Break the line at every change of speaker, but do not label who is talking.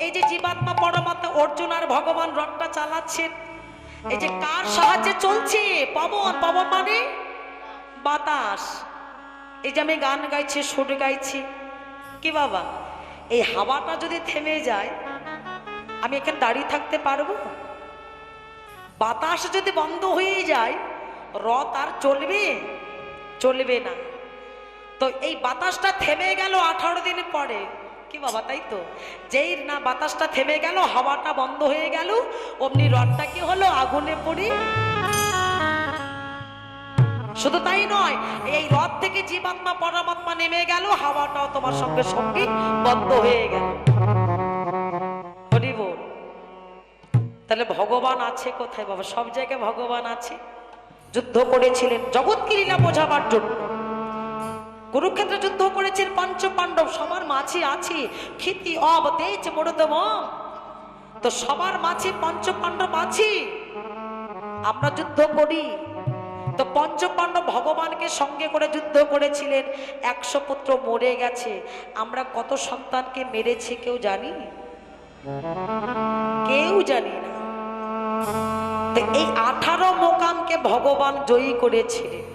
এই যে জীবাত্মা পরমাত্মা অর্জুন আর ভগবান রথটা চালাচ্ছেন, এই যে কার সাহায্যে চলছে? পবন। পবন মানে বাতাস। এই যে আমি গান গাইছি, সুর গাইছি, কি বাবা, এই হাওয়াটা যদি থেমে যায় আমি এখানে দাঁড়িয়ে থাকতে পারবো? বাতাস যদি বন্ধ হয়ে যায় রথ আর চলবে? চলবে না। তো এই বাতাসটা থেমে গেল 18 দিন পরে, কি বাবা, তাই তো? যেই না বাতাসটা থেমে গেল, হাওয়াটা বন্ধ হয়ে গেল, অমনি রথটা কি হলো? আগুনে পড়ি। শুধু তাই নয়, এই রথ থেকে জীবাত্মা পরমাত্মা নেমে গেল, হাওয়াটাও তোমার সঙ্গে সঙ্গে বন্ধ হয়ে গেল। হরি বল। তাহলে ভগবান আছে কোথায় বাবা? সব জায়গায় ভগবান আছে। যুদ্ধ করেছিলেন জগৎকে লীলা বোঝাবার জন্য, কুরুক্ষেত্রে যুদ্ধ করেছেন পঞ্চ পাণ্ডব, সবার মাঝে আছে ক্ষিতি অব তেজ মরুদম। তো সবার মাঝে পঞ্চ পাণ্ডব আছে, আমরা যুদ্ধ করি। তো পঞ্চ পাণ্ডব ভগবানকে সঙ্গে করে যুদ্ধ করেছিলেন, 100 পুত্র মরে গেছে। আমরা কত সন্তানকে মেরেছি কেউ জানি? কেউ জানি না। তো এই 18 মোকামকে ভগবান জয়ী করেছিলেন।